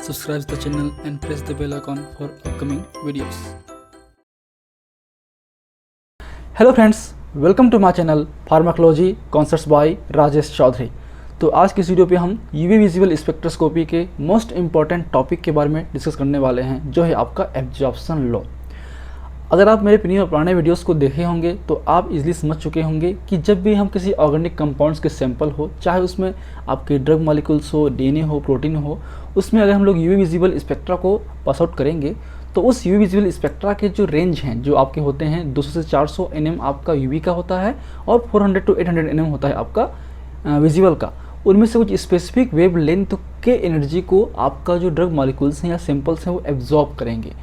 subscribe the channel and press the bell icon for upcoming videos. Hello friends, welcome to my channel pharmacology concepts by Rajesh Chaudhary. तो आज की इस video पे हम UV visual spectroscopy के most important topic के बारे में डिस्कस करने वाले हैं, जो है आपका एब्जॉर्प्शन लॉ। अगर आप मेरे प्रीवियस और पुराने वीडियोस को देखे होंगे तो आप इजीली समझ चुके होंगे कि जब भी हम किसी ऑर्गेनिक कंपाउंड्स के सैंपल हो, चाहे उसमें आपके ड्रग मॉलिक्यूल्स हो, डीएनए हो, प्रोटीन हो, उसमें अगर हम लोग यूवी विजिबल स्पेक्ट्रा को पास आउट करेंगे तो उस यूवी विजिबल स्पेक्ट्रा के जो रेंज हैं, जो आपके होते हैं 200 से 400 nm आपका यूवी का होता है और 400 to 800 nm होता है आपका विजिबल का। उनमें से कुछ स्पेसिफिक वेव लेंथ के एनर्जी को आपका जो ड्रग मॉलिक्यूल्स हैं या सैंपल्स हैं वो एब्जॉर्ब करेंगे।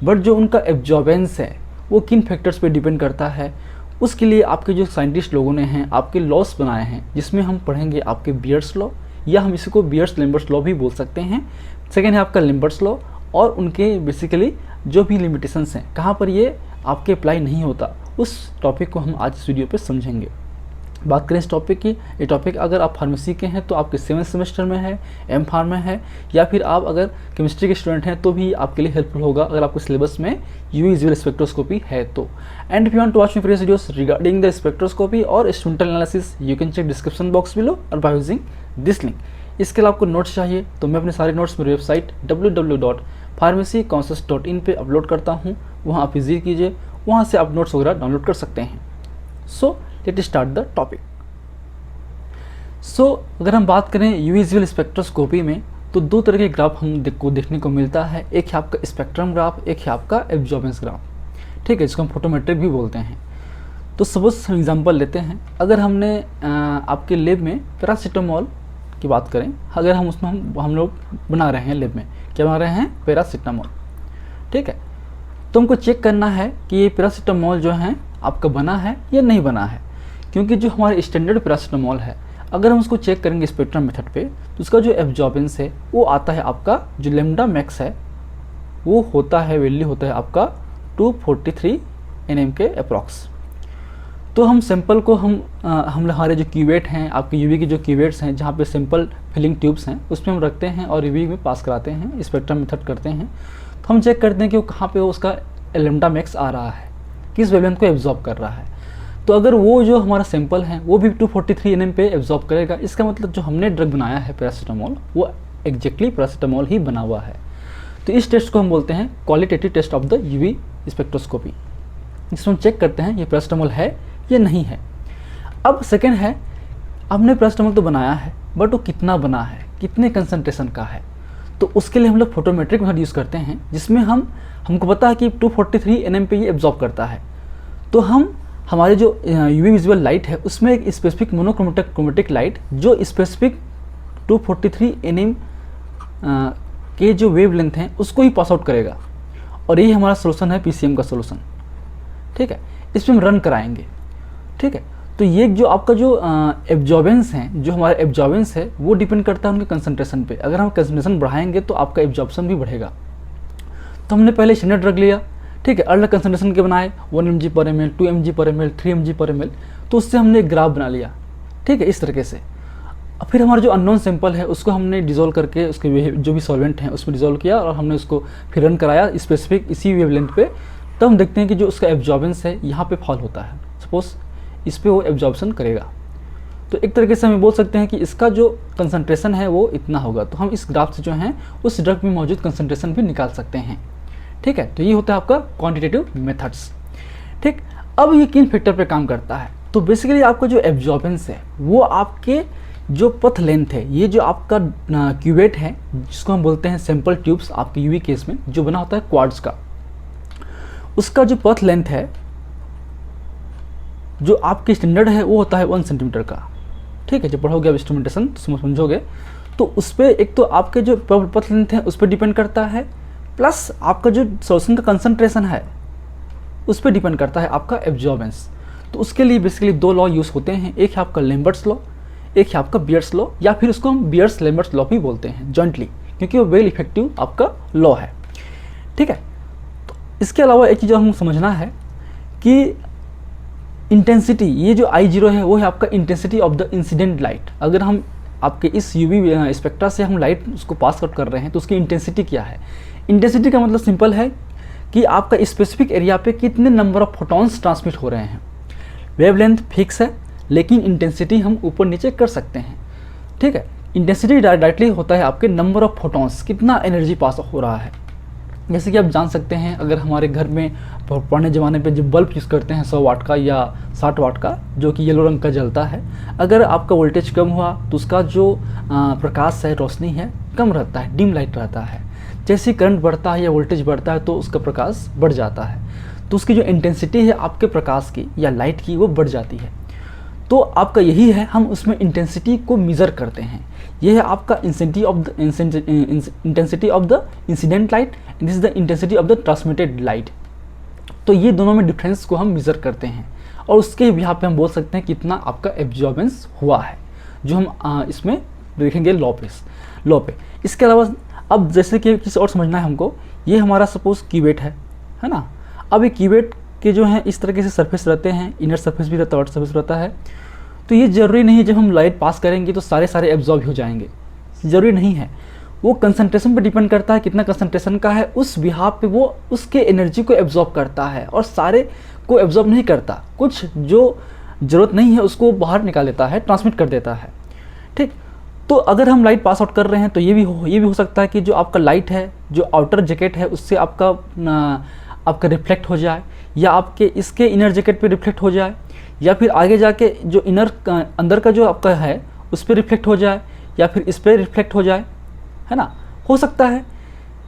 बट जो उनका एब्जॉर्बेंस है वो किन फैक्टर्स पे डिपेंड करता है, उसके लिए आपके जो साइंटिस्ट लोगों ने हैं आपके लॉस बनाए हैं, जिसमें हम पढ़ेंगे आपके बियर्स लॉ, या हम इसको बियर्स लेम्बर्ट्स लॉ भी बोल सकते हैं। सेकेंड है आपका लेम्बर्ट्स लॉ, और उनके बेसिकली जो भी लिमिटेशंस हैं, कहाँ पर ये आपके अप्लाई नहीं होता, उस टॉपिक को हम आज इस वीडियो पे समझेंगे। बात करें इस टॉपिक की, ये टॉपिक अगर आप फार्मेसी के हैं तो आपके 7th सेमेस्टर में है, एम फार्म में है, या फिर आप अगर केमिस्ट्री के स्टूडेंट हैं तो भी आपके लिए हेल्पफुल होगा अगर आपके सिलेबस में यूवी विजुअल स्पेक्ट्रोस्कोपी है तो। And if you want to watch my previous videos regarding the spectroscopy और instrumental analysis, you can check description box below और बाय यूजिंग दिस लिंक। इसके अलावा आपको नोट्स चाहिए तो मैं अपने सारे नोट्स मेरी वेबसाइट www.pharmacyconcepts.in पे अपलोड करता हूँ, वहाँ आप विजिट कीजिए, वहाँ से आप नोट्स वगैरह डाउनलोड कर सकते हैं। So let start the topic. अगर हम बात करें यूवी विजुअल स्पेक्ट्रोस्कोपी में तो दो तरह के ग्राफ हम को देखने को मिलता है। एक है आपका स्पेक्ट्रम ग्राफ, एक है आपका एब्जॉर्बेंस ग्राफ, ठीक है, जिसको हम फोटोमेट्रिक भी बोलते हैं। तो सपोज हम एग्जांपल लेते हैं, अगर हमने आपके लैब में पैरासीटामोल की बात करें, अगर हम उसमें हम लोग बना रहे हैं लैब में, क्या बना रहे हैं, पैरासीटामोल, ठीक है। तो हमको चेक करना है कि ये पैरासीटामोल जो है आपका बना है या नहीं बना है, क्योंकि जो हमारे स्टैंडर्ड पैरासीटामोल है अगर हम उसको चेक करेंगे स्पेक्ट्रम मेथड पे तो उसका जो एब्जॉर्बेंस है वो आता है आपका, जो लैम्डा मैक्स है वो होता है, वैल्यू होता है आपका 243 nm के अप्रॉक्स। तो हम सैंपल को हम हमारे जो क्यूवेट हैं, आपके यूवी के जो क्यूवेट्स हैं जहाँ पे सैंपल फिलिंग ट्यूब्स हैं, उसमें हम रखते हैं और यूवी में पास कराते हैं, स्पेक्ट्रम मेथड करते हैं। तो हम चेक करते हैं कि वो कहाँ पे उसका लैम्डा मैक्स आ रहा है, किस वेवलेंथ को एब्जॉर्ब कर रहा है। तो अगर वो जो हमारा सैंपल है वो भी 243 nm पे एब्जॉर्ब करेगा, इसका मतलब जो हमने ड्रग बनाया है पैरासीटामोल वो एग्जैक्टली पैरासीटामोल ही बना हुआ है। तो इस टेस्ट को हम बोलते हैं qualitative test of the UV spectroscopy, जिसमें हम चेक करते हैं ये पैरासीटामोल है या नहीं है। अब सेकेंड है, हमने पैरासीटामोल तो बनाया है बट वो कितना बना है, कितने कंसनट्रेशन का है। तो उसके लिए हम लोग फोटोमेट्रिक मेथड यूज़ करते हैं, जिसमें हमको पता है कि 243 nm पे ये एब्जॉर्ब करता है। तो हम हमारे जो यूवी विजुअल लाइट है उसमें एक स्पेसिफिक मोनोक्रोमेटिक लाइट जो स्पेसिफिक 243 nm के जो वेव लेंथ हैं उसको ही पास आउट करेगा, और यही हमारा सोल्यूशन है पीसीएम का सोल्यूशन, ठीक है। इसमें हम रन कराएंगे, ठीक है। तो ये जो आपका जो एब्जॉर्बेंस है, जो हमारा एब्जॉर्बेंस है वो डिपेंड करता है उनके कंसनट्रेशन पे। अगर हम कंसनट्रेशन बढ़ाएंगे तो आपका एब्जॉर्प्शन भी बढ़ेगा। तो हमने पहले स्टैंडर्ड ड्रग लिया, ठीक है, अलग कंसनट्रेशन के बनाए, 1 mg पर ml, 2 mg पर ml, 3 mg पर ml। तो उससे हमने एक ग्राफ बना लिया, ठीक है, इस तरीके से। फिर हमारा जो अननोन सैंपल है उसको हमने डिजोल्व करके उसके जो भी सॉल्वेंट हैं उसमें डिजोल्व किया और हमने उसको फिर रन कराया स्पेसिफिक इसी वेवलेंथ पे। तब हम देखते हैं कि जो उसका एब्जॉर्बेंस है यहाँ पे फॉल होता है, सपोज इस पर वो एब्जॉर्बन करेगा। तो एक तरीके से हम बोल सकते हैं कि इसका जो कंसनट्रेशन है वो इतना होगा। तो हम इस ग्राफ से जो है उस ड्रग में मौजूद कंसनट्रेशन भी निकाल सकते हैं, ठीक है। तो ये होता है आपका क्वांटिटेटिव मेथड्स, ठीक। अब ये किन फैक्टर पे काम करता है, तो बेसिकली आपका जो एब्जॉर्बेंस है वो आपके जो पथ लेंथ है, ये जो आपका क्यूवेट है जिसको हम बोलते हैं सैंपल ट्यूब्स, आपके यूवी केस में जो बना होता है क्वार्ट्ज का, उसका जो पथ लेंथ है जो आपके स्टैंडर्ड है वो होता है 1 सेंटीमीटर का, ठीक है। जब पढ़ोगे आप इंस्ट्रूमेंटेशन तो समझोगे। तो उस पर एक तो आपके जो पथ लेंथ है उस पर डिपेंड करता है, प्लस आपका जो सोल्यूशन का कंसंट्रेशन है उस पर डिपेंड करता है आपका एब्जॉर्बेंस। तो उसके लिए बेसिकली दो लॉ यूज़ होते हैं, एक है आपका लेम्बर्ट्स लॉ, एक है आपका बियर्स लॉ, या फिर उसको हम बियर्स लेम्बर्ट्स लॉ भी बोलते हैं जॉइंटली, क्योंकि वो वेल इफेक्टिव आपका लॉ है, ठीक है। तो इसके अलावा एक चीज़ हमको समझना है कि इंटेंसिटी, ये जो I0 है वो है आपका intensity of the incident light. अगर हम आपके इस यूवी स्पेक्ट्रा से हम लाइट उसको पास आउट कर रहे हैं तो उसकी इंटेंसिटी क्या है। इंटेंसिटी का मतलब सिंपल है कि आपका स्पेसिफिक एरिया पे कितने नंबर ऑफ फोटॉन्स ट्रांसमिट हो रहे हैं। वेवलेंथ फिक्स है लेकिन इंटेंसिटी हम ऊपर नीचे कर सकते हैं, ठीक है। इंटेंसिटी डायरेक्टली होता है आपके नंबर ऑफ फोटॉन्स, कितना एनर्जी पास हो रहा है। जैसे कि आप जान सकते हैं, अगर हमारे घर में पुराने ज़माने पे जो बल्ब यूज़ करते हैं 100 वाट का या 60 वाट का, जो कि येलो रंग का जलता है, अगर आपका वोल्टेज कम हुआ तो उसका जो प्रकाश है, रोशनी है, कम रहता है, डिम लाइट रहता है। जैसे करंट बढ़ता है या वोल्टेज बढ़ता है तो उसका प्रकाश बढ़ जाता है, तो उसकी जो इंटेंसिटी है आपके प्रकाश की या लाइट की वो बढ़ जाती है। तो आपका यही है, हम उसमें इंटेंसिटी को मेज़र करते हैं। यह है आपका intensity of the incident light, this is the intensity of the transmitted light. तो ये दोनों में डिफरेंस को हम मेज़र करते हैं और उसके यहाँ पे हम बोल सकते हैं कितना आपका एब्जॉर्बेंस हुआ है, जो हम इसमें देखेंगे लॉ पे। इसके अलावा अब जैसे कि किसी और समझना है हमको, ये हमारा सपोज क्यूवेट है ना। अब ये क्यूवेट के जो हैं इस तरीके से सरफेस रहते हैं, इनर सरफेस भी रहता है, आउटर सरफेस रहता है। तो ये ज़रूरी नहीं है जब हम लाइट पास करेंगे तो सारे एब्जॉर्ब हो जाएंगे, ज़रूरी नहीं है। वो कंसंट्रेशन पे डिपेंड करता है, कितना कंसंट्रेशन का है, उस बिहाफ पे वो उसके एनर्जी को एब्जॉर्ब करता है और सारे को एब्जॉर्ब नहीं करता। कुछ जो ज़रूरत नहीं है उसको बाहर निकाल देता है, ट्रांसमिट कर देता है, ठीक। तो अगर हम लाइट पास आउट कर रहे हैं तो ये भी हो सकता है कि जो आपका लाइट है, जो आउटर जैकेट है, उससे आपका रिफ्लेक्ट हो जाए, या आपके इसके इनर जैकेट पे रिफ्लेक्ट हो जाए, या फिर आगे जाके जो अंदर का जो आपका है उस पर रिफ्लेक्ट हो जाए, या फिर इस पर रिफ्लेक्ट हो जाए, है ना, हो सकता है,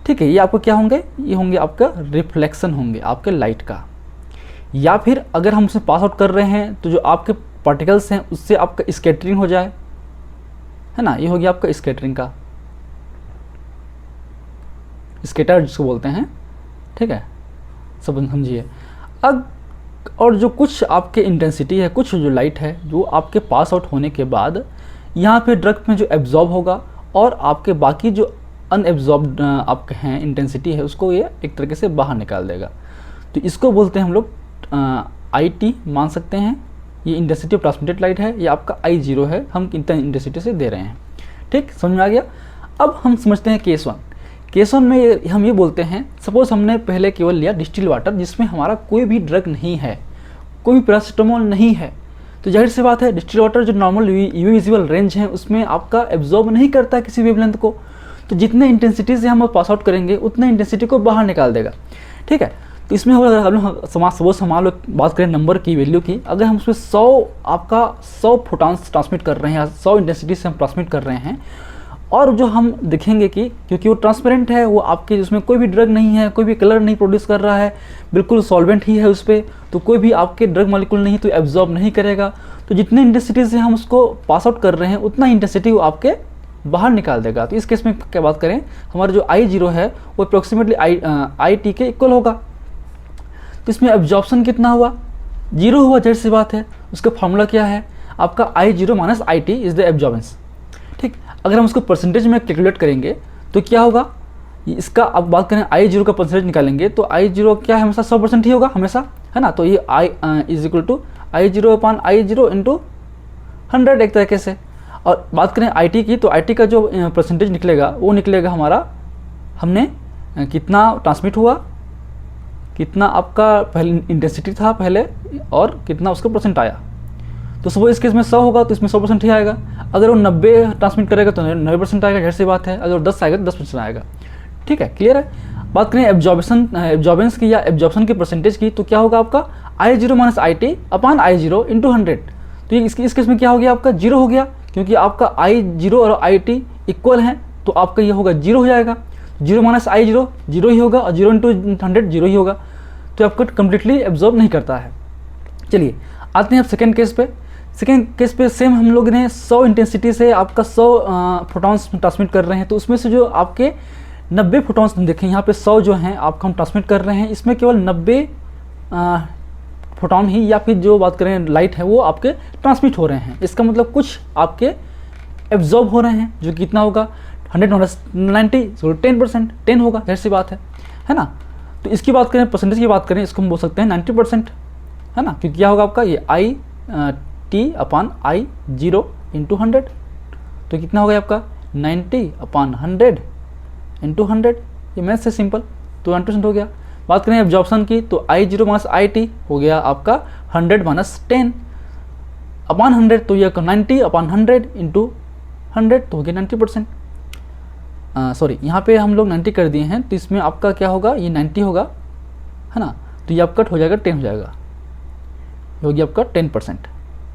ठीक है। ये आपको क्या होंगे, ये होंगे आपका रिफ्लेक्शन होंगे आपके लाइट का। या फिर अगर हम उसे पास आउट कर रहे हैं तो जो आपके पार्टिकल्स हैं उससे आपका स्कैटरिंग हो जाए, है ना, ये हो गया आपका स्कैटरिंग का, स्कैटर जिसको बोलते हैं, ठीक है, सब समझिए। अब और जो कुछ आपके इंटेंसिटी है, कुछ जो लाइट है जो आपके पास आउट होने के बाद यहाँ पे ड्रग में जो एब्जॉर्ब होगा और आपके बाकी जो अनएब्जॉर्ब्ड आपके हैं इंटेंसिटी है उसको ये एक तरीके से बाहर निकाल देगा। तो इसको बोलते हैं हम लोग IT मान सकते हैं। ये इंटेंसिटी ऑफ ट्रांसमिटेड लाइट है, ये आपका I0 है, हम कितना इंटेंसिटी से दे रहे हैं, ठीक, समझ में आ गया। अब हम समझते हैं केस 1 में हम ये बोलते हैं, सपोज हमने पहले केवल लिया डिस्टिल वाटर जिसमें हमारा कोई भी ड्रग नहीं है, कोई भी पैरासिटामोल नहीं है, तो जाहिर सी बात है डिस्टिल वाटर जो नॉर्मल यूवी विजिबल रेंज है उसमें आपका एब्जॉर्ब नहीं करता किसी वेवलेंथ को, तो जितने इंटेंसिटी से हम पास आउट करेंगे उतने इंटेंसिटी को बाहर निकाल देगा, ठीक है। तो इसमें सपोज हम लोग बात करें नंबर की वैल्यू की, अगर हम उसमें 100 फोटॉन्स ट्रांसमिट कर रहे हैं, 100 इंटेंसिटी से हम ट्रांसमिट कर रहे हैं, और जो हम देखेंगे कि क्योंकि वो ट्रांसपेरेंट है, वो आपके उसमें कोई भी ड्रग नहीं है, कोई भी कलर नहीं प्रोड्यूस कर रहा है, बिल्कुल सॉल्वेंट ही है उस पर, तो कोई भी आपके ड्रग मॉलिक्यूल नहीं तो एब्जॉर्ब नहीं करेगा। तो जितने इंटेंसिटी से हम उसको पास आउट कर रहे हैं उतना इंटेंसिटी वो आपके बाहर निकाल देगा। तो इस केस में क्या बात करें, हमारा जो I0 है वो अप्रोक्सीमेटली IT के इक्वल होगा। तो इसमें एब्जॉर्प्शन कितना हुआ, 0 हुआ, जाहिर सी बात है। उसका फॉर्मूला क्या है आपका, I0 minus IT is the absorbance, ठीक। अगर हम उसको परसेंटेज में कैलकुलेट करेंगे तो क्या होगा, इसका अब बात करें I0 का परसेंटेज निकालेंगे तो I0 क्या है, हमेशा 100% ही होगा हमेशा, है ना। तो ये I is equal to I0 upon I0 into 100 एक तरीके से। और बात करें IT की, तो IT का जो परसेंटेज निकलेगा वो निकलेगा हमारा, हमने कितना ट्रांसमिट हुआ, कितना आपका पहले इंटेंसिटी था पहले, और कितना उसका परसेंट आया। तो सपोज इस केस में 100 होगा तो इसमें 100% ही आएगा। अगर वो 90 ट्रांसमिट करेगा तो 90% आएगा, जाहिर सी बात है। अगर 10 आएगा तो 10% आएगा, ठीक है, क्लियर है। बात करें एब्जॉर्बेंस की या एब्जॉर्प्शन की परसेंटेज की, तो क्या होगा आपका I0 minus IT upon I0 into 100। तो ये इस केस में क्या हो गया आपका 0 हो गया, क्योंकि आपका I0 और IT इक्वल हैं, तो आपका ये होगा 0 हो जाएगा। 0 माइनस I0 0 ही होगा, और 0 इंटू 100 0 ही होगा, तो आपको कम्प्लीटली एब्जॉर्ब नहीं करता है। चलिए आते हैं अब सेकेंड केस पे। सेकेंड केस पे सेम हम लोग ने 100 इंटेंसिटी से आपका 100 फोटॉन्स ट्रांसमिट कर रहे हैं, तो उसमें से जो आपके 90 फोटॉन्स देखें यहाँ पे 100 जो हैं आपको हम ट्रांसमिट कर रहे हैं, इसमें केवल 90 फोटॉन ही या फिर जो बात करें लाइट है वो आपके ट्रांसमिट हो रहे हैं। इसका मतलब कुछ आपके एब्जॉर्ब हो रहे हैं, जो कितना होगा 100 90 10%, 10 होगा, जाहिर सी बात है ना। तो इसकी बात करें, परसेंटेज की बात करें, इसको हम बोल सकते हैं 90%, है ना, क्योंकि क्या होगा आपका ये IT अपान I0 इंटू 100। तो कितना हो गया आपका 90/100 इंटू 100, ये मैथ से सिंपल, तो 100% हो गया। बात करें एब्जॉर्प्शन की तो I0 माइनस IT हो गया आपका 100 माइनस 10/100, तो ये 90/100 इंटू 100 तो हो गया 90%। सॉरी, यहाँ पे हम लोग 90 कर दिए हैं, तो इसमें आपका क्या होगा, ये 90 होगा, है ना, तो ये आपका हो जाएगा 10 हो जाएगा, हो गया आपका 10%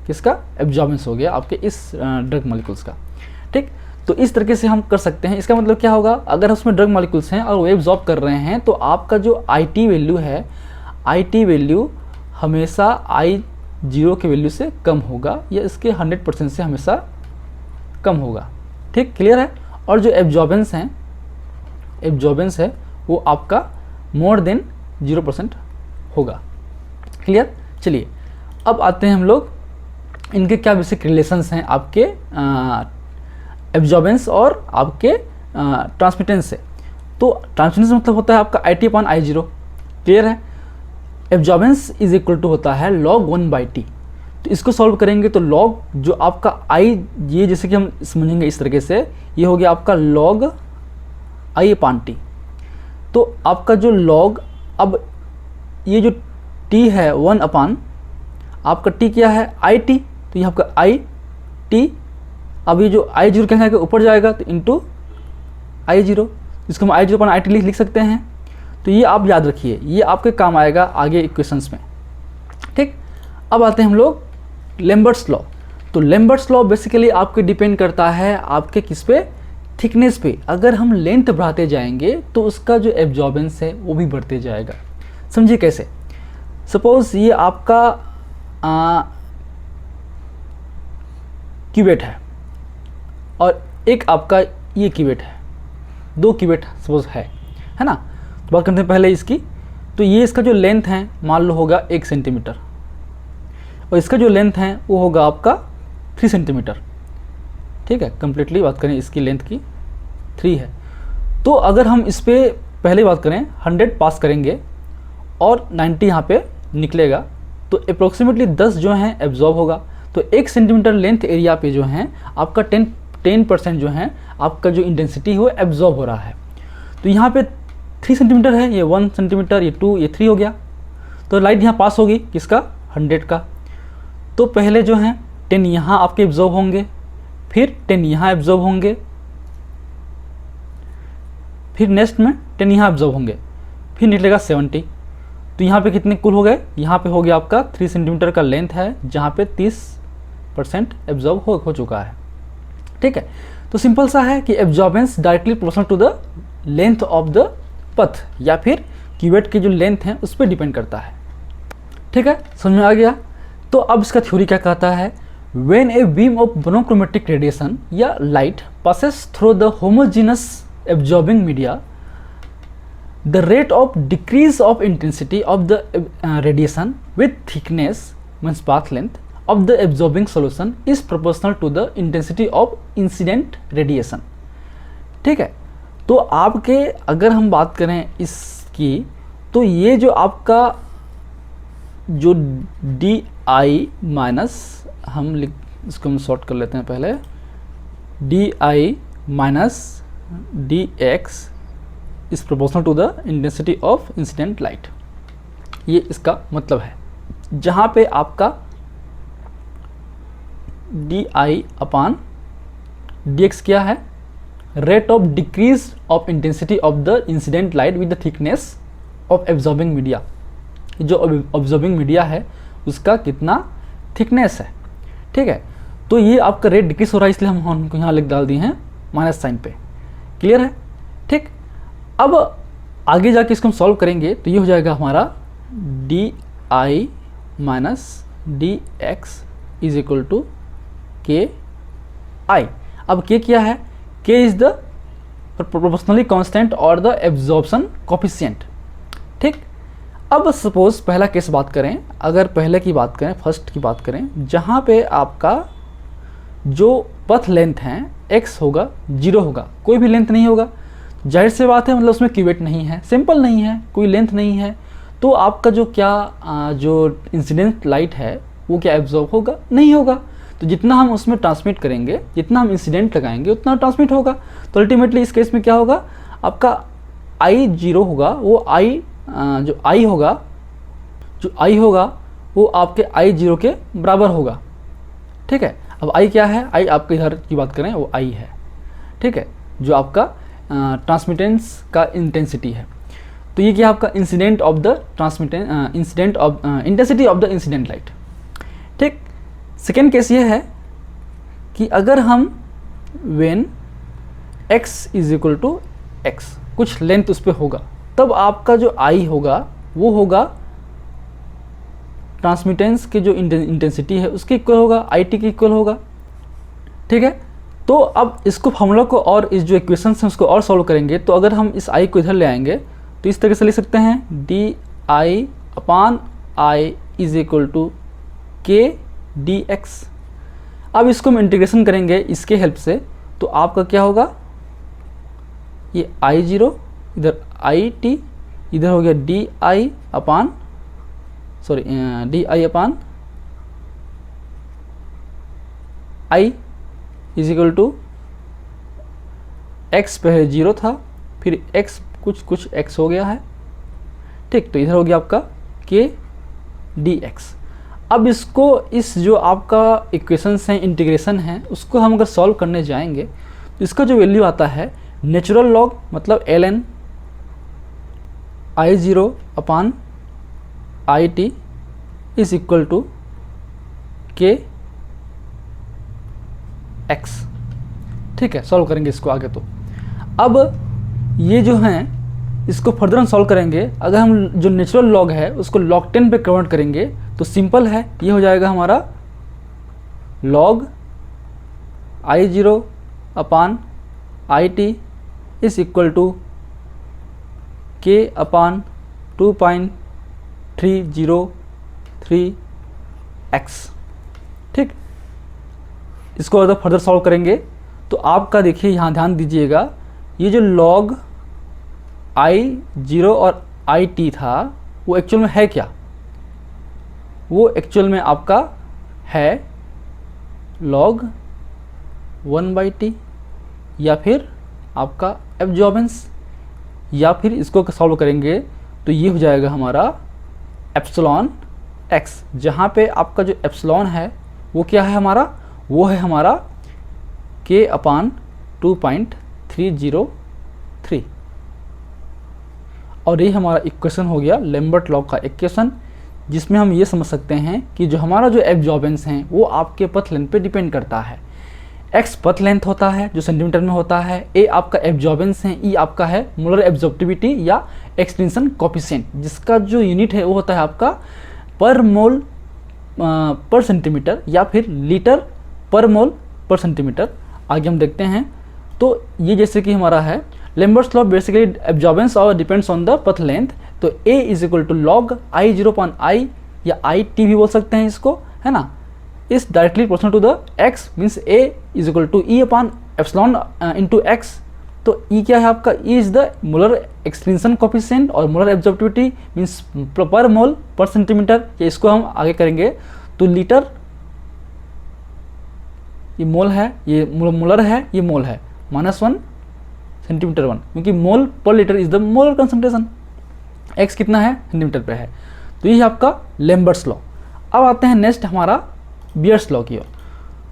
किसका एब्जॉर्बेंस हो गया आपके इस ड्रग मॉलिक्यूल्स का। ठीक, तो इस तरीके से हम कर सकते हैं। इसका मतलब क्या होगा, अगर उसमें ड्रग मॉलिक्यूल्स हैं और वो एब्जॉर्ब कर रहे हैं तो आपका जो IT वैल्यू है, IT वैल्यू हमेशा I0 के वैल्यू से कम होगा या इसके 100% से हमेशा कम होगा। ठीक, क्लियर है। और जो एब्जॉर्बेंस है वो आपका मोर देन 0% होगा। क्लियर। चलिए अब आते हैं हम लोग, इनके क्या बेसिक रिलेशंस हैं आपके एब्जॉर्बेंस और आपके ट्रांसमिटेंस से। तो ट्रांसमिटेंस मतलब होता है आपका IT/I0। क्लियर है। एब्जॉर्बेंस इज इक्वल टू होता है log 1/T। तो इसको सॉल्व करेंगे तो लॉग जो आपका I, ये जैसे कि हम समझेंगे इस तरीके से, ये हो गया आपका log I/T। तो आपका जो log, अब ये जो T है 1/, आपका T क्या है IT, तो ये आपका IT, अब ये जो I0 क्या है कि ऊपर जाएगा तो इंटू I0, इसको हम I0/IT लिख सकते हैं। तो ये आप याद रखिए, ये आपके काम आएगा आगे इक्वेशंस में। ठीक, अब आते हैं हम लोग लेम्बर्ट्स लॉ। तो लेम्बर्ट्स लॉ बेसिकली आपके डिपेंड करता है आपके किस पे, थिकनेस पे। अगर हम लेंथ बढ़ाते जाएंगे तो उसका जो एब्जॉर्बेंस है वो भी बढ़ते जाएगा। समझिए कैसे, सपोज ये आपका क्यूबेट है और एक आपका ये क्यूबेट है, 2 क्यूबेट सपोज है ना। तो बात करते हैं पहले इसकी, तो ये इसका जो लेंथ है मान लो होगा 1 सेंटीमीटर और इसका जो लेंथ है वो होगा आपका 3 सेंटीमीटर। ठीक है, कंप्लीटली बात करें इसकी लेंथ की 3 है। तो अगर हम इस पे पहले बात करें 100 पास करेंगे और 90 यहाँ पे निकलेगा, तो अप्रोक्सीमेटली 10 जो है एब्जॉर्ब होगा। तो 1 सेंटीमीटर लेंथ एरिया पे जो है आपका 10% जो है आपका जो इंटेंसिटी है वो एब्जॉर्ब हो रहा है। तो यहाँ पे 3 सेंटीमीटर है, ये 1 सेंटीमीटर, ये 2, ये 3 हो गया। तो लाइट यहाँ पास होगी किसका, 100 का। तो पहले जो है 10 यहाँ आपके एब्जॉर्ब होंगे, फिर 10 यहाँ एब्जॉर्ब होंगे, फिर नेक्स्ट में 10 यहाँ एब्जॉर्ब होंगे, फिर निकलेगा 70। तो यहाँ पे कितने कुल हो गए, यहाँ पे हो गया आपका 3 सेंटीमीटर का लेंथ है जहाँ पे 30% एब्जॉर्ब हो चुका है। ठीक है, तो सिंपल सा है कि absorbance directly proportional to the length of the path या फिर क्यूबेट की जो लेंथ है उस पर डिपेंड करता है। ठीक है, समझ में आ गया। तो अब इसका थ्योरी क्या कहता है, when a beam of monochromatic radiation या light passes through the homogeneous absorbing media, the rate of decrease of intensity of the radiation with thickness means path length of the absorbing solution is proportional to the intensity of incident radiation। ठीक है, तो आपके अगर हम बात करें इसकी, तो ये जो आपका जो DI माइनस, हम इसको हम शॉर्ट कर लेते हैं पहले, DI minus DX is proportional to the intensity of incident light. ये इसका मतलब है, जहाँ पे आपका DI/DX क्या है, रेट ऑफ डिक्रीज of intensity of the incident light with the thickness of absorbing media. जो ऑब्जॉर्बिंग मीडिया है उसका कितना थिकनेस है। ठीक है, तो ये आपका रेट डिक्रीज हो रहा है, इसलिए हम उनको यहाँ लिख डाल दिए हैं माइनस साइन पे। क्लियर है। ठीक, अब आगे जाके इसको हम सॉल्व करेंगे तो ये हो जाएगा हमारा DI minus DX is equal to KI। अब K क्या है, K is the proportionally constant और द एब्जॉर्प्शन कोफिशिएंट। ठीक, अब सपोज पहला केस बात करें, अगर पहले की बात करें, फर्स्ट की बात करें, जहाँ पे आपका जो पथ लेंथ है X होगा 0 होगा, कोई भी लेंथ नहीं होगा। जाहिर से बात है, मतलब उसमें क्यूबेट नहीं है, सिंपल नहीं है, कोई लेंथ नहीं है, तो आपका जो क्या जो इंसिडेंट लाइट है वो क्या एब्जॉर्ब होगा, नहीं होगा। तो जितना हम उसमें ट्रांसमिट करेंगे, जितना हम इंसिडेंट लगाएंगे उतना ट्रांसमिट होगा। तो अल्टीमेटली इस केस में क्या होगा, आपका I0 होगा वो जो I होगा वो आपके I0 के बराबर होगा। ठीक है, अब I क्या है, I आपके इधर की बात करें वो I है। ठीक है, जो आपका ट्रांसमिटेंस का इंटेंसिटी है। तो ये क्या आपका incident of the intensity of the incident light. ठीक, सेकेंड केस ये है कि अगर हम when x is equal to x, कुछ लेंथ उस पर होगा, तब आपका जो I होगा वो होगा ट्रांसमिटेंस के जो इंटेंसिटी है उसके इक्वल होगा, IT के इक्वल होगा। ठीक है, तो अब इसको फॉर्मूला को और इस जो इक्वेशंस हैं उसको और सॉल्व करेंगे। तो अगर हम इस I को इधर ले आएंगे तो इस तरह से लिख सकते हैं DI upon I is equal to K dx। अब इसको हम इंटीग्रेशन करेंगे इसके हेल्प से, तो आपका क्या होगा, ये I0 इधर IT, इधर हो गया DI upon I is equal to x पहले 0 था, फिर x कुछ x हो गया है। ठीक, तो इधर हो गया आपका K dx। अब इसको इस जो आपका इक्वेशंस हैं, इंटीग्रेशन है, उसको हम अगर सॉल्व करने जाएंगे तो इसका जो वैल्यू आता है नेचुरल लॉग मतलब ln I0 upon IT is equal to K x। ठीक है, सॉल्व करेंगे इसको आगे। तो अब ये जो हैं इसको फर्दर हम सॉल्व करेंगे। अगर हम जो नेचुरल लॉग है उसको log 10 पे कन्वर्ट करेंगे तो सिंपल है, ये हो जाएगा हमारा log I0 upon IT is equal to K upon 2.303x। ठीक, इसको अगर फर्दर सॉल्व करेंगे तो आपका देखिए यहाँ ध्यान दीजिएगा, ये जो log I0 और IT था वो एक्चुअल में है क्या, वो एक्चुअल में आपका है log 1/t या फिर आपका एब्जॉर्बेंस, या फिर इसको सॉल्व करेंगे तो ये हो जाएगा हमारा एप्सिलॉन x, जहाँ पे आपका जो एप्सिलॉन है वो क्या है हमारा, वो है हमारा K अपान 2.303। और ये हमारा इक्वेशन हो गया लैम्बर्ट लॉ का इक्वेशन, जिसमें हम ये समझ सकते हैं कि जो हमारा जो एब्जॉर्बेंस हैं वो आपके पथ लेंथ पे डिपेंड करता है। x पथ लेंथ होता है जो सेंटीमीटर में होता है, a आपका एब्जॉर्बेंस है, e आपका है मोलर एब्जॉर्बिविटी या एक्सटेंशन कोफिशिएंट, जिसका जो यूनिट है वो होता है आपका पर मोल पर सेंटीमीटर या फिर लीटर पर मोल पर सेंटीमीटर। आगे हम देखते हैं। तो ये जैसे कि हमारा है लैम्बर्ट्स लॉ, बेसिकली एब्जॉर्बेंस और depends on the path length. तो a is equal to log I0 upon I या IT भी बोल सकते हैं इसको, है ना, is directly proportional to the x, means a is equal to E upon epsilon into x। तो E क्या है आपका, E is the molar extension coefficient और molar absorbivity means per mole पर सेंटीमीटर। या इसको हम आगे करेंगे तो लीटर, ये मोल है, ये मोलर है, ये मोल है, -1 सेंटीमीटर 1, क्योंकि मोल पर litre is the molar concentration, x कितना है सेंटीमीटर पे है। तो ये आपका लैम्बर्ट्स लॉ। अब आते हैं नेक्स्ट हमारा बियर्स लॉ की ओर।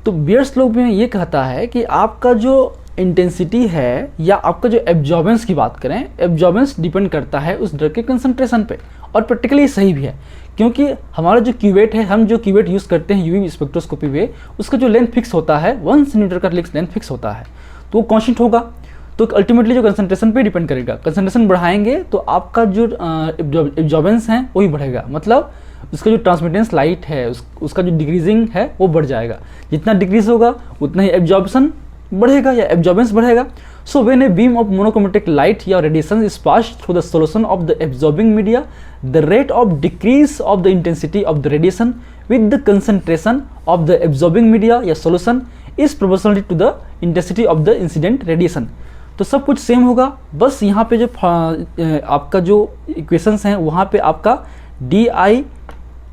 तो बियर्स लॉ में ये कहता है कि आपका जो इंटेंसिटी है या आपका जो एब्जॉर्बेंस की बात करें, एब्जॉर्बेंस डिपेंड करता है उस ड्रग के कंसंट्रेशन पे, और प्रैक्टिकली सही भी है, क्योंकि हमारा जो क्यूवेट है, हम जो क्यूवेट यूज़ करते हैं यूवी स्पेक्ट्रोस्कोपी में, उसका जो लेंथ फिक्स होता है 1 सेंटीमीटर का लेंथ फिक्स होता है, तो वो कॉन्स्टेंट होगा। तो अल्टीमेटली जो कंसंट्रेशन पे डिपेंड करेगा, कंसंट्रेशन बढ़ाएंगे तो आपका जो एब्जॉर्बेंस है वही बढ़ेगा, मतलब उसका जो ट्रांसमिटेंस लाइट है उसका जो डिक्रीजिंग है वो बढ़ जाएगा। जितना डिक्रीज होगा उतना ही एब्जॉर्बेशन बढ़ेगा या एब्जॉर्बेंस बढ़ेगा। So when a beam of monochromatic light या radiation is passed through the solution of the absorbing media, द रेट ऑफ डिक्रीज ऑफ द इंटेंसिटी ऑफ द रेडिएशन विद द कंसंट्रेशन ऑफ द एब्जॉर्बिंग मीडिया या solution is proportional to the intensity of the incident radiation. तो सब कुछ सेम होगा, बस यहाँ पे जो आपका जो इक्वेशंस हैं वहाँ पे आपका D I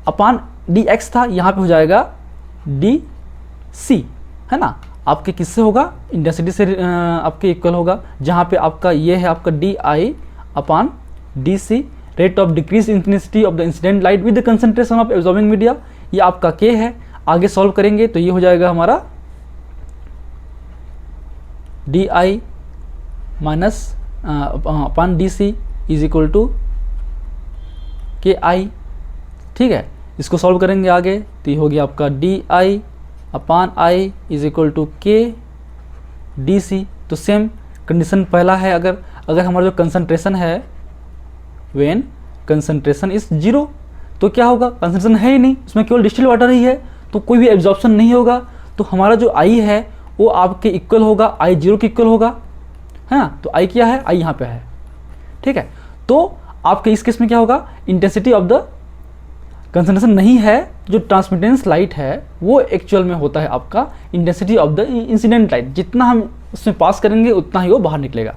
upon D x था, यहाँ पे हो जाएगा डी सी, है ना, आपके किससे होगा, इंटेंसिटी से आपके इक्वल होगा, जहाँ पे आपका ये है आपका D I upon D C, rate of decrease intensity of the incident light with the concentration of absorbing media, ये आपका के है। आगे सॉल्व करेंगे तो ये हो जाएगा हमारा D I minus upon D C is equal to K I. ठीक है, इसको सॉल्व करेंगे आगे तो ये हो गया आपका D I upon I is equal to K D C. तो सेम कंडीशन पहला है, अगर हमारा जो कंसंट्रेशन है व्हेन कंसंट्रेशन इज जीरो, तो क्या होगा, कंसंट्रेशन है ही नहीं, उसमें केवल डिस्टिल वाटर ही है, तो कोई भी एब्जॉर्प्शन नहीं होगा, तो हमारा जो आई है वो आपके इक्वल होगा, आई जीरो के इक्वल होगा, है ना। तो आई क्या है, आई यहाँ पे है। ठीक है, तो आपके इस केस में क्या होगा, इंटेंसिटी ऑफ द कंसंट्रेशन नहीं है, जो ट्रांसमिटेंस लाइट है वो एक्चुअल में होता है आपका intensity of the incident light, जितना हम उसमें पास करेंगे उतना ही वो बाहर निकलेगा।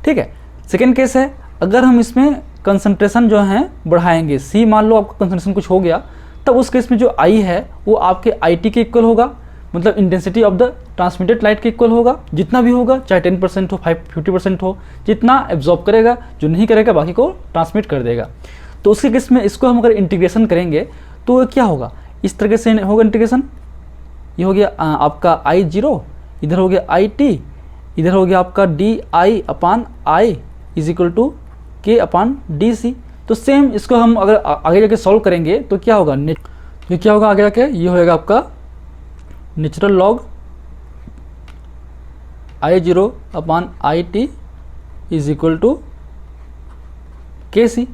ठीक है, सेकेंड केस है, अगर हम इसमें कंसंट्रेशन जो है बढ़ाएंगे, सी मान लो आपका कंसंट्रेशन कुछ हो गया, तब उस केस में जो आई है वो आपके आई टी के इक्वल होगा, मतलब intensity of the transmitted light के इक्वल होगा, जितना भी होगा, चाहे 10% हो, 50% हो, जितना एब्जॉर्ब करेगा, जो नहीं करेगा बाकी को ट्रांसमिट कर देगा। तो उसके केस में इसको हम अगर इंटीग्रेशन करेंगे तो क्या होगा, इस तरीके से होगा इंटीग्रेशन, ये हो गया आपका आई जीरो, इधर हो गया आई टी, इधर हो गया आपका D I upon I is equal to K upon D C. तो सेम इसको हम अगर आगे जाके सॉल्व करेंगे तो क्या होगा, ये क्या होगा आगे जाके, ये होएगा आपका natural log I zero upon I T is equal to K C.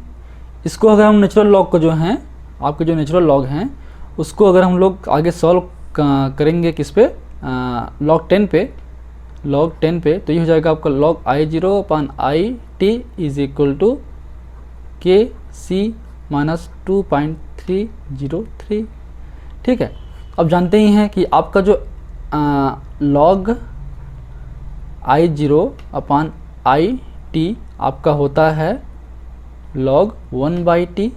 इसको अगर हम नेचुरल लॉग को जो हैं, आपके जो नेचुरल लॉग हैं उसको अगर हम लोग आगे सॉल्व करेंगे किस पे, लॉग 10 पे, तो ये हो जाएगा आपका log I zero upon I T is equal to K C minus 2.303। ठीक है, अब जानते ही हैं कि आपका जो log I zero upon I T आपका होता है लॉग 1/t,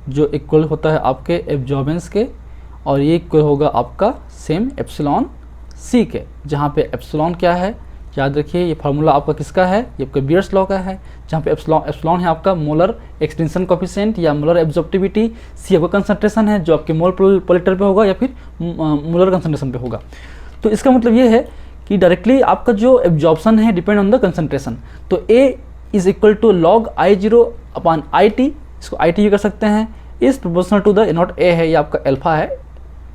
जो इक्वल होता है आपके एब्जॉर्बेंस के, और ये इक्वल होगा आपका सेम एप्सिलॉन सी के, जहाँ पे एप्सिलॉन क्या है, याद रखिए ये फार्मूला आपका किसका है, ये आपका बियर्स लॉ का है, जहाँ पे एप्सिलॉन है आपका मोलर एक्सटेंशन कोफिशिएंट या मोलर एब्जॉर्प्टिविटी, सी आपका कंसंट्रेशन है जो आपके मोल पर लीटर पे होगा या फिर मोलर कंसंट्रेशन पे होगा। तो इसका मतलब ये है कि डायरेक्टली आपका जो एब्जॉर्प्शन है डिपेंड ऑन द कंसंट्रेशन। तो A is equal to log I zero upon I T, इसको आई टी कर सकते हैं, is proportional to the not A है, ये आपका अल्फा है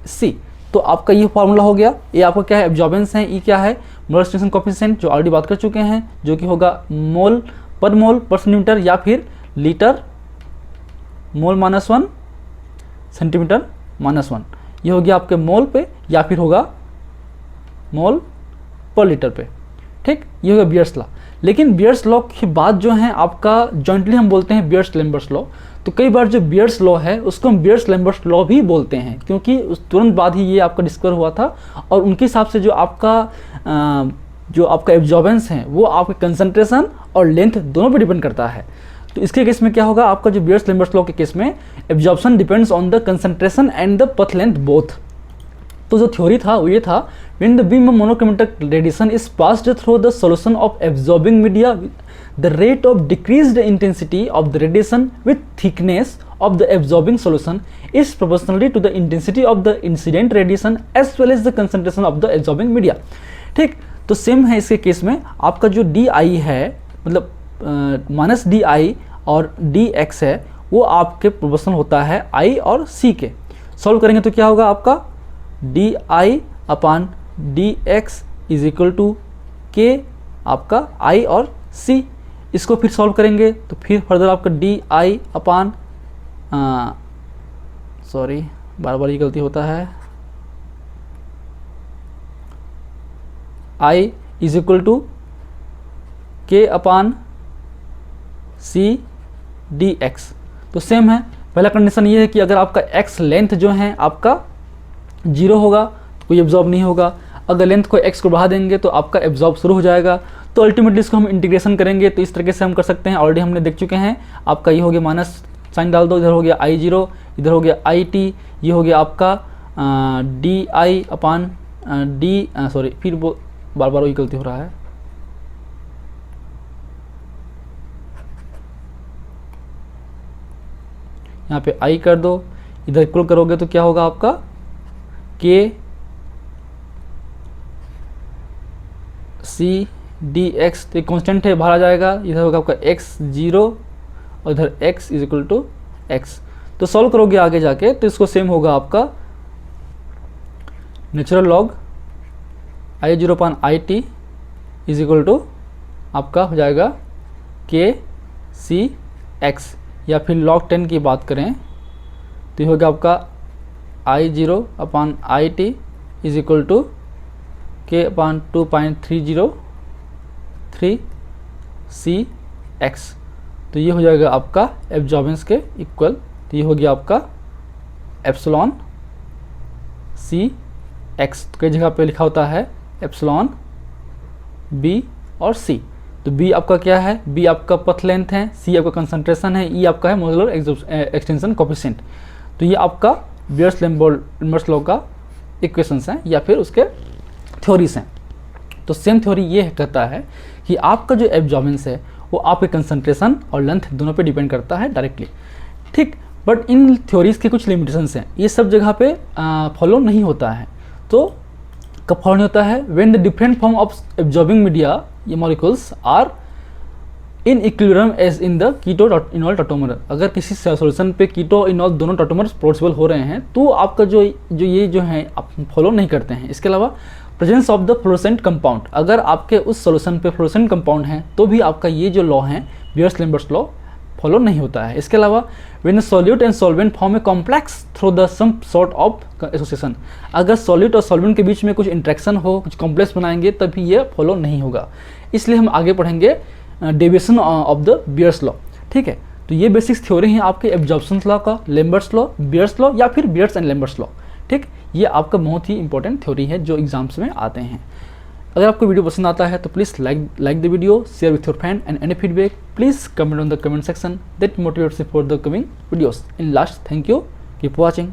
सी। तो आपका ये फार्मूला हो गया, ये आपका क्या है, एब्जॉर्बेंस है, ई क्या है, मोलर एक्सटेंशन कोफिशिएंट, जो ऑलरेडी बात कर चुके हैं, जो कि होगा मोल पर सेंटीमीटर या फिर लीटर मोल -1 सेंटीमीटर -1, ये हो गया आपके मोल पे या फिर होगा मोल पर लीटर पे। ठीक, ये होगा बियर्स लॉ। लेकिन बियर्स लॉ के बाद जो है आपका जॉइंटली हम बोलते हैं बियर्स लैम्बर्ट्स लॉ। तो कई बार जो बियर्स लॉ है उसको हम बियर्स लैम्बर्ट्स लॉ भी बोलते हैं, क्योंकि उस तुरंत बाद ही ये आपका डिस्कवर हुआ था, और उनके हिसाब से जो आपका एब्जॉर्बेंस है वो आपके कंसंट्रेशन और लेंथ दोनों पे डिपेंड करता है। तो इसके केस में क्या होगा, आपका जो बियर्स लैम्बर्ट्स लॉ के केस में absorption depends on the concentration and the path length both. तो जो थ्योरी था वो ये था, when the beam of monochromatic radiation is passed through the solution of absorbing media, the rate of decreased intensity of the radiation with thickness of the absorbing solution is proportionally to the intensity of the incident radiation as well as the concentration of the absorbing media। ठीक, तो same है इसके case में, आपका जो D I है, मतलब minus D I और डी एक्स है, वो आपके प्रोपोर्शनल होता है आई और सी के। सॉल्व करेंगे तो क्या होगा, आपका D I upon D X is equal to K आपका आई और सी। इसको फिर सॉल्व करेंगे तो फिर फर्दर आपका डी आई अपान सॉरी बार बार ये गलती होता है, आई is equal to K upon C D x. तो सेम है, पहला कंडीशन ये है कि अगर आपका एक्स लेंथ जो है आपका 0 होगा तो कोई एब्जॉर्ब नहीं होगा, अगर लेंथ को x को बढ़ा देंगे तो आपका एब्जॉर्ब शुरू हो जाएगा। तो अल्टीमेटली इसको हम इंटीग्रेशन करेंगे तो इस तरीके से हम कर सकते हैं, ऑलरेडी हमने देख चुके हैं। आपका ये हो गया माइनस साइन डाल दो, इधर हो गया आई जीरो, इधर हो गया आई टी, ये हो गया आपका D I upon D sorry, फिर वो बार बार वही गलती हो रहा है। यहाँ पे आई कर दो, इधर इक्वल करोगे तो क्या होगा आपका के सी डी एक्स, तो कॉन्स्टेंट है, बाहर आ जाएगा, इधर होगा आपका एक्स 0 और इधर x is equal to X. तो सॉल्व करोगे आगे जाके तो इसको सेम होगा आपका natural log I 0 upon I T is equal to आपका हो जाएगा के सी एक्स, या फिर log 10 की बात करें तो ये होगा आपका I 0 upon I T is equal to K upon 2.303 C x. तो ये हो जाएगा आपका एब्जॉर्बेंस के इक्वल। तो ये हो गया आपका एप्सिलॉन सी एक्स। तो कई जगह पे लिखा होता है एप्सिलॉन बी और सी। तो बी आपका क्या है, बी आपका पथ लेंथ है, सी आपका कंसंट्रेशन है, ई आपका है मॉड्यूलर एक्सटेंशन कोफिशिएंट। तो ये आपका बियर्स-लैम्बर्ट लॉ का इक्वेशंस हैं या फिर उसके थ्योरीज हैं। तो सेम थ्योरी ये कहता है कि आपका जो एब्जॉर्बेंस है वो आपके कंसंट्रेशन और लेंथ दोनों पे डिपेंड करता है डायरेक्टली, ठीक। बट इन थ्योरीज के कुछ लिमिटेशंस हैं, ये सब जगह पे फॉलो नहीं होता है। तो कब फॉलो नहीं होता है, when the different form of absorbing media ये molecules are in equilibrium as in the keto enol tautomer. अगर किसी सॉल्यूशन पे कीटो इनॉल दोनों टॉटोमर्स पॉसिबल हो रहे हैं तो आपका जो है आप फॉलो नहीं करते हैं। इसके अलावा presence of the fluorescent compound, अगर आपके उस सॉल्यूशन पे फ्लोरोसेंट कंपाउंड है तो भी आपका ये जो लॉ है बियर्स-लैम्बर्ट लॉ फॉलो नहीं होता है। इसके अलावा when solute and solvent form a complex through the some sort of association, अगर सॉल्यूट और सॉल्वेंट के बीच में कुछ इंट्रैक्शन हो, कुछ कॉम्प्लेक्स बनाएंगे तभी ये फॉलो नहीं होगा। इसलिए हम आगे पढ़ेंगे deviation of the bears law, ठीक है। तो ये बेसिक्स थ्योरी हैं आपके एब्जॉर्प्शन लॉ का, लैम्बर्ट्स लॉ, बियर्स लॉ या फिर बियर्स एंड लैम्बर्ट्स लॉ, ठीक। ये आपका बहुत ही इंपॉर्टेंट थ्योरी है जो एग्जाम्स में आते हैं। अगर आपको वीडियो पसंद आता है तो please like the video, share with your friend and any feedback please comment on the comment section that motivates for the coming videos. In last, thank you, keep watching.